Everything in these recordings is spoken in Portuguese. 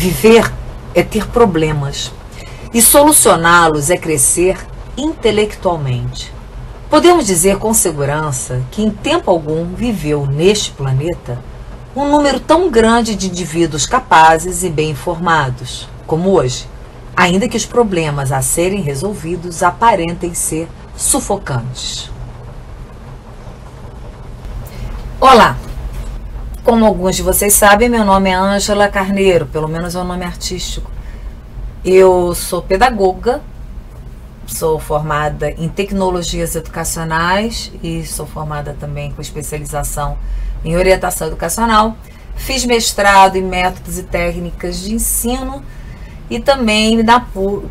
Viver é ter problemas e solucioná-los é crescer intelectualmente. Podemos dizer com segurança que em tempo algum viveu neste planeta um número tão grande de indivíduos capazes e bem informados como hoje, ainda que os problemas a serem resolvidos aparentem ser sufocantes. Olá! Como alguns de vocês sabem, meu nome é Ângela Carneiro, pelo menos é o nome artístico. Eu sou pedagoga, sou formada em tecnologias educacionais e sou formada também com especialização em orientação educacional. Fiz mestrado em métodos e técnicas de ensino e também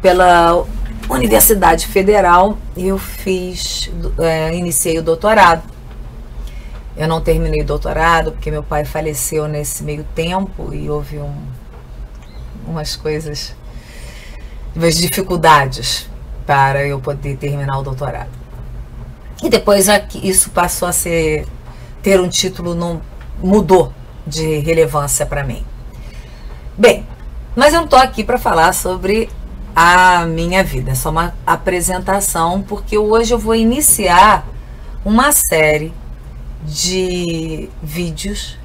pela Universidade Federal eu iniciei o doutorado. Eu não terminei o doutorado porque meu pai faleceu nesse meio tempo e houve umas dificuldades para eu poder terminar o doutorado. E depois isso passou a ter um título, mudou de relevância para mim. Bem, mas eu não estou aqui para falar sobre a minha vida, é só uma apresentação, porque hoje eu vou iniciar uma série de vídeos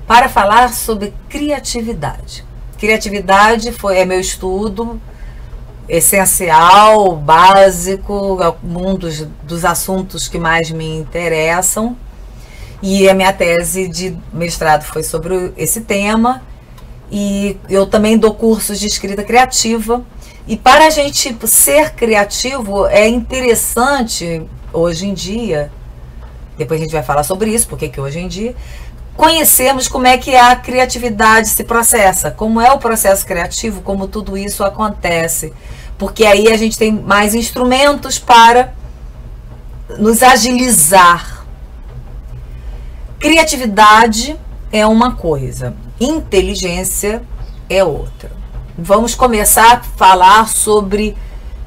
para falar sobre criatividade. Criatividade é meu estudo essencial, básico, um dos assuntos que mais me interessam, e a minha tese de mestrado foi sobre esse tema, e eu também dou cursos de escrita criativa, e para a gente ser criativo é interessante hoje em dia, depois a gente vai falar sobre isso, porque que hoje em dia, conhecemos como é que a criatividade se processa, como é o processo criativo, como tudo isso acontece, porque aí a gente tem mais instrumentos para nos agilizar. Criatividade é uma coisa, inteligência é outra. Vamos começar a falar sobre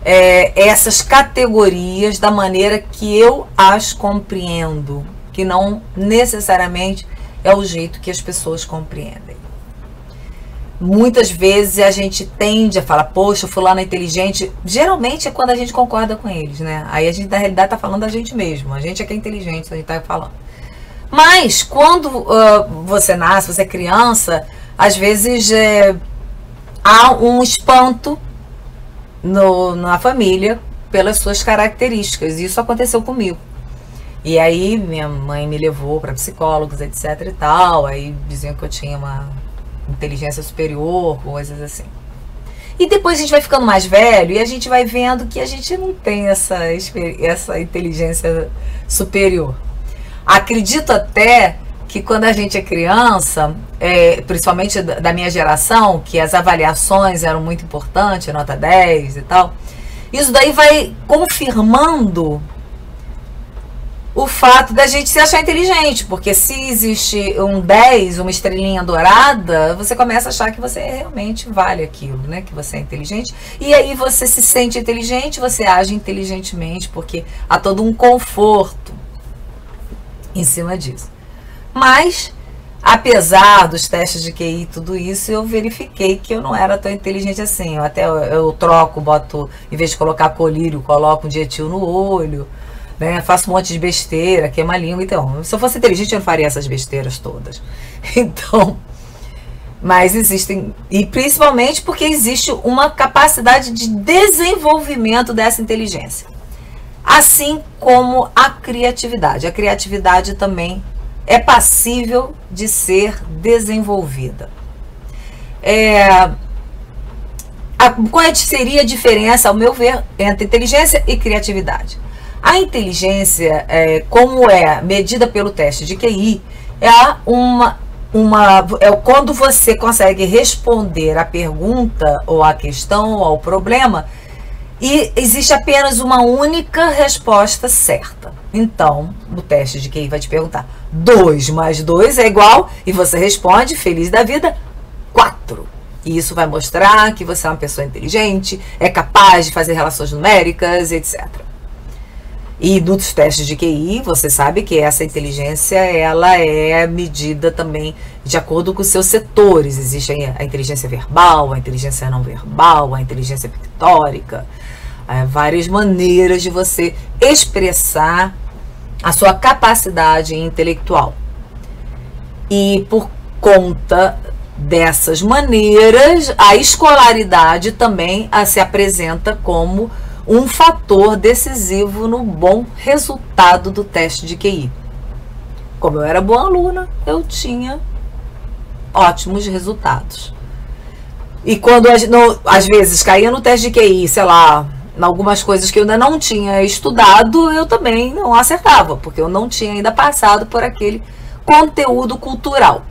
essas categorias da maneira que eu as compreendo, que não necessariamente é o jeito que as pessoas compreendem. Muitas vezes a gente tende a falar, poxa, fulano é inteligente. Geralmente é quando a gente concorda com eles, né? Aí a gente na realidade está falando da gente mesmo, a gente é que é inteligente, a gente está falando. Mas quando você nasce, você é criança, às vezes há um espanto na família pelas suas características. Isso aconteceu comigo. E aí minha mãe me levou para psicólogos, etc e tal. Aí diziam que eu tinha uma inteligência superior, coisas assim. E depois a gente vai ficando mais velho e a gente vai vendo que a gente não tem essa inteligência superior. Acredito até que quando a gente é criança, principalmente da minha geração, que as avaliações eram muito importantes, nota 10 e tal, isso daí vai confirmando o fato da gente se achar inteligente, porque se existe um 10, uma estrelinha dourada, você começa a achar que você realmente vale aquilo, né? Que você é inteligente, e aí você se sente inteligente, você age inteligentemente, porque há todo um conforto em cima disso. Mas, apesar dos testes de QI e tudo isso, eu verifiquei que eu não era tão inteligente assim. Eu troco, boto, em vez de colocar colírio, coloco um dietil no olho, né? Faço um monte de besteira, queima a língua. Então, se eu fosse inteligente, eu não faria essas besteiras todas. Então, mas existem, e principalmente porque existe uma capacidade de desenvolvimento dessa inteligência. Assim como a criatividade. A criatividade também é passível de ser desenvolvida. Qual seria a diferença, ao meu ver, entre inteligência e criatividade? A inteligência, como é medida pelo teste de QI, é quando você consegue responder a pergunta, ou a questão, ou ao problema, e existe apenas uma única resposta certa. Então, o teste de QI vai te perguntar: 2 mais 2 é igual, e você responde, feliz da vida, 4. E isso vai mostrar que você é uma pessoa inteligente, é capaz de fazer relações numéricas, etc. E nos testes de QI, você sabe que essa inteligência, ela é medida também de acordo com os seus setores. Existe a inteligência verbal, a inteligência não verbal, a inteligência pictórica, várias maneiras de você expressar a sua capacidade intelectual. E por conta dessas maneiras, a escolaridade também se apresenta como um fator decisivo no bom resultado do teste de QI. Como eu era boa aluna, eu tinha ótimos resultados. E quando às vezes caía no teste de QI, sei lá, em algumas coisas que eu ainda não tinha estudado, eu também não acertava, porque eu não tinha ainda passado por aquele conteúdo cultural.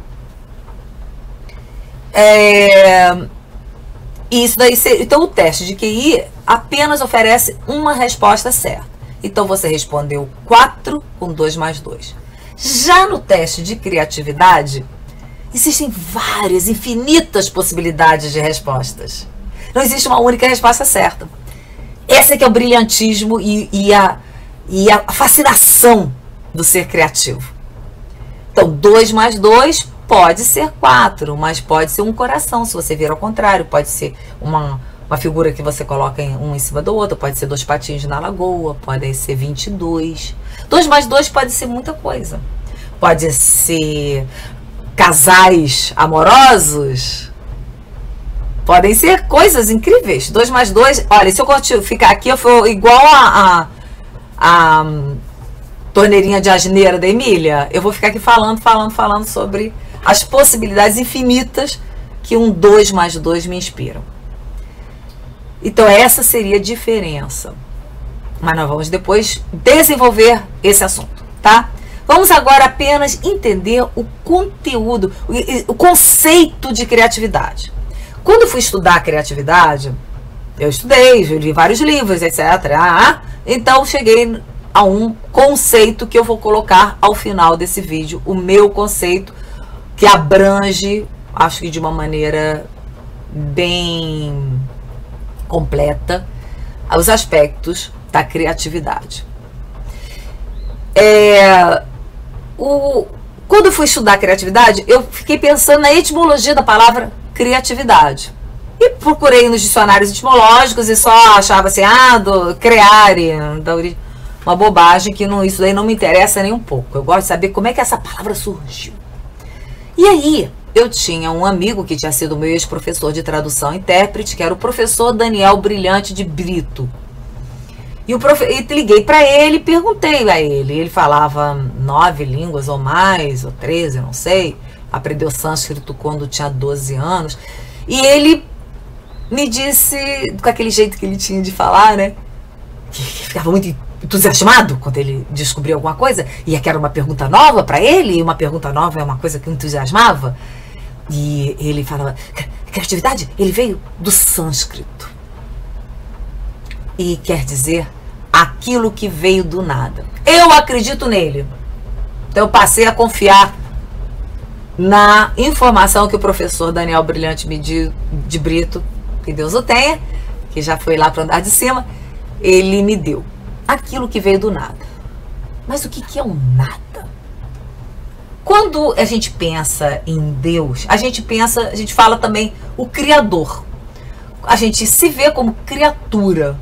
Isso daí, então o teste de QI apenas oferece uma resposta certa. Então você respondeu 4 com 2 mais 2. Já no teste de criatividade, existem várias, infinitas possibilidades de respostas. Não existe uma única resposta certa. Esse é que é o brilhantismo e a fascinação do ser criativo. Então 2 mais 2 pode ser 4, mas pode ser um coração, se você vir ao contrário. Pode ser uma figura que você coloca um em cima do outro, pode ser 2 patinhos na lagoa, pode ser 22. 2 mais 2 pode ser muita coisa. Pode ser casais amorosos, podem ser coisas incríveis. 2 mais 2, olha, se eu ficar aqui, eu for igual a torneirinha de asneira da Emília, eu vou ficar aqui falando sobre as possibilidades infinitas que um 2 mais 2 me inspiram. Então essa seria a diferença. Mas nós vamos depois desenvolver esse assunto, tá? Vamos agora apenas entender o conteúdo, o conceito de criatividade. Quando eu fui estudar criatividade, eu estudei, eu li vários livros, etc. Então cheguei a um conceito que eu vou colocar ao final desse vídeo, o meu conceito, que abrange, acho que de uma maneira bem completa, os aspectos da criatividade. Quando eu fui estudar criatividade, eu fiquei pensando na etimologia da palavra criatividade. E procurei nos dicionários etimológicos e só achava assim, creare, uma bobagem que isso daí não me interessa nem um pouco. Eu gosto de saber como é que essa palavra surgiu. E aí, eu tinha um amigo que tinha sido meu ex-professor de tradução e intérprete, que era o professor Daniel Brilhante de Brito. E liguei para ele e perguntei a ele. Ele falava 9 línguas ou mais, ou 13, não sei. Aprendeu sânscrito quando tinha 12 anos. E ele me disse, com aquele jeito que ele tinha de falar, né? Que ficava muito entusiasmado quando ele descobriu alguma coisa. E que era uma pergunta nova para ele. E uma pergunta nova é uma coisa que entusiasmava. E ele falava, criatividade, ele veio do sânscrito. E quer dizer aquilo que veio do nada. Eu acredito nele. Então eu passei a confiar na informação que o professor Daniel Brilhante de Brito, que Deus o tenha, que já foi lá para o andar de cima, ele me deu. Aquilo que veio do nada. Mas o que é o nada? Quando a gente pensa em Deus, a gente fala também o Criador. A gente se vê como criatura.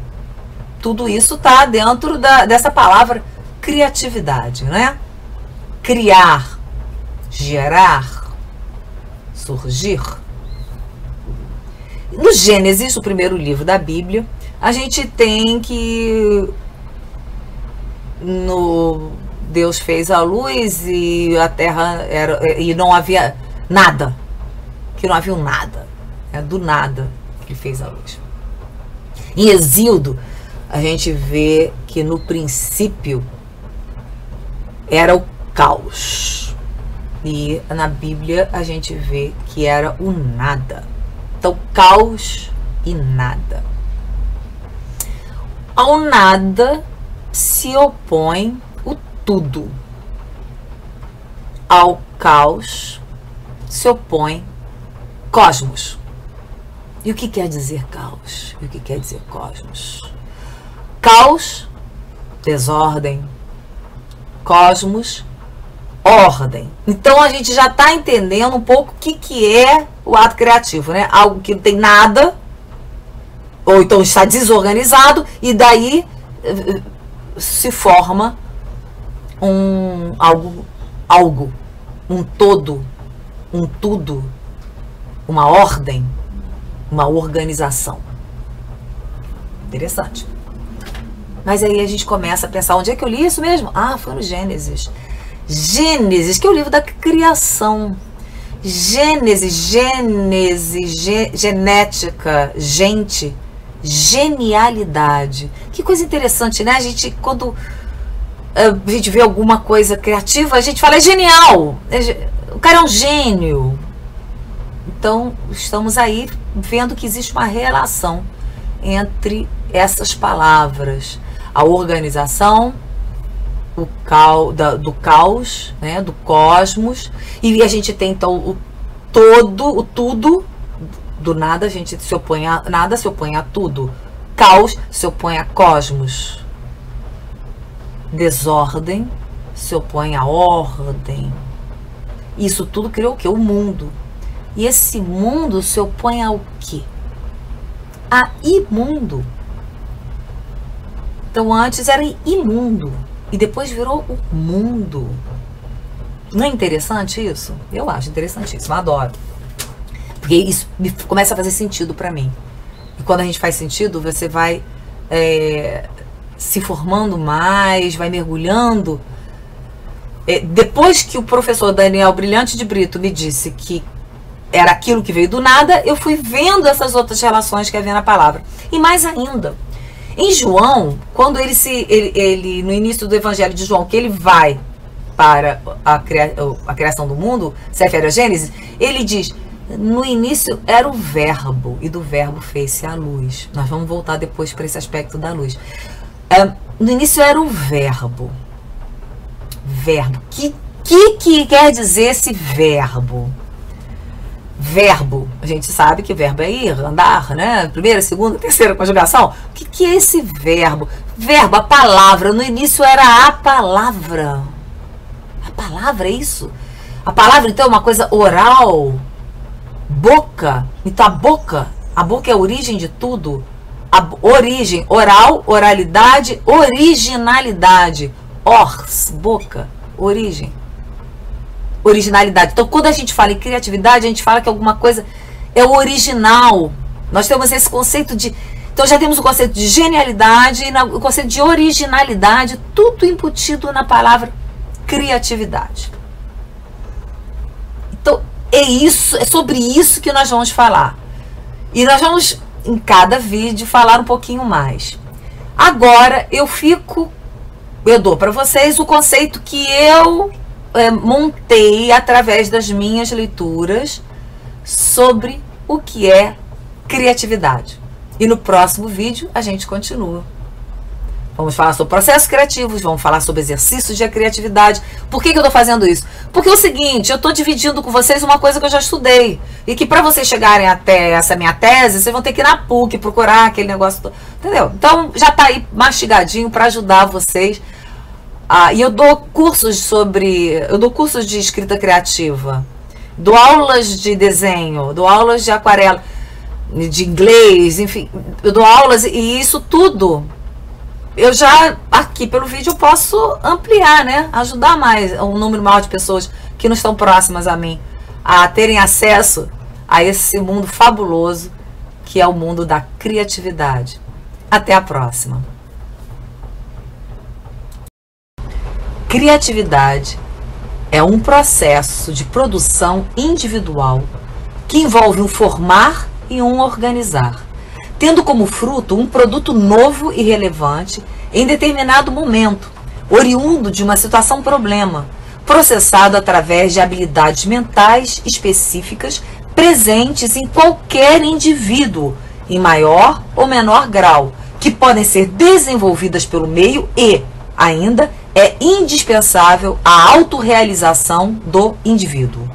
Tudo isso está dentro dessa palavra criatividade, né? Criar, gerar, surgir. No Gênesis, o primeiro livro da Bíblia, a gente tem que Deus fez a luz e a terra e não havia nada, que não havia um nada, do nada que ele fez a luz. Em Êxodo, a gente vê que no princípio era o caos. E na Bíblia a gente vê que era o nada. Então, caos e nada. Ao nada se opõe o tudo. Ao caos se opõe cosmos. E o que quer dizer caos? E o que quer dizer cosmos? Caos desordem, cosmos, ordem. Então a gente já está entendendo um pouco o que é o ato criativo, né? Algo que não tem nada, ou então está desorganizado, e daí se forma algo, um todo, um tudo, uma ordem, uma organização. Interessante. Mas aí a gente começa a pensar, onde é que eu li isso mesmo? Ah, foi no Gênesis. Gênesis, que é o livro da criação. Gênesis, genética, gente, genialidade. Que coisa interessante, né? A gente, quando a gente vê alguma coisa criativa, a gente fala, é genial. O cara é um gênio. Então, estamos aí vendo que existe uma relação entre essas palavras. A organização do caos, né, do cosmos, e a gente tem então o tudo, do nada a gente se opõe a nada, se opõe a tudo. Caos se opõe a cosmos. Desordem se opõe a ordem. Isso tudo criou o quê? O mundo. E esse mundo se opõe ao quê? A imundo. Então antes era imundo e depois virou o mundo. Não é interessante isso? Eu acho interessantíssimo, adoro. Porque isso começa a fazer sentido para mim. E quando a gente faz sentido, você vai se formando mais, vai mergulhando. Depois que o professor Daniel Brilhante de Brito me disse que era aquilo que veio do nada, eu fui vendo essas outras relações que havia na palavra. E mais ainda, em João, quando ele no início do Evangelho de João, que ele vai para a criação do mundo, se refere a Gênesis, ele diz, no início era o verbo, e do verbo fez-se a luz. Nós vamos voltar depois para esse aspecto da luz. No início era o verbo. Verbo. Que quer dizer esse verbo? Verbo, a gente sabe que verbo é ir, andar, né? Primeira, segunda, terceira conjugação. O que é esse verbo? Verbo, a palavra. No início era a palavra. A palavra é isso? A palavra, então, é uma coisa oral. Boca. Então, a boca é a origem de tudo. A origem, oral, oralidade, originalidade. Ors, boca, origem. Originalidade. Então, quando a gente fala em criatividade, a gente fala que alguma coisa é original. Nós temos esse conceito de... Então, já temos o conceito de genialidade e o conceito de originalidade, tudo embutido na palavra criatividade. Então, é sobre isso que nós vamos falar. E nós vamos, em cada vídeo, falar um pouquinho mais. Agora, eu dou para vocês o conceito que eu montei através das minhas leituras sobre o que é criatividade. E no próximo vídeo a gente continua. Vamos falar sobre processos criativos, vamos falar sobre exercícios de criatividade. Por que eu estou fazendo isso? Porque é o seguinte, eu estou dividindo com vocês uma coisa que eu já estudei. E que para vocês chegarem até essa minha tese, vocês vão ter que ir na PUC procurar aquele negócio todo. Entendeu? Então já está aí mastigadinho para ajudar vocês. E eu dou cursos de escrita criativa, dou aulas de desenho, dou aulas de aquarela, de inglês, enfim, eu dou aulas e isso tudo, eu já, aqui pelo vídeo, eu posso ampliar, né? Ajudar mais um número maior de pessoas que não estão próximas a mim, a terem acesso a esse mundo fabuloso que é o mundo da criatividade. Até a próxima. Criatividade é um processo de produção individual que envolve um formar e um organizar, tendo como fruto um produto novo e relevante em determinado momento, oriundo de uma situação problema, processado através de habilidades mentais específicas presentes em qualquer indivíduo, em maior ou menor grau, que podem ser desenvolvidas pelo meio e, ainda, é indispensável a autorrealização do indivíduo.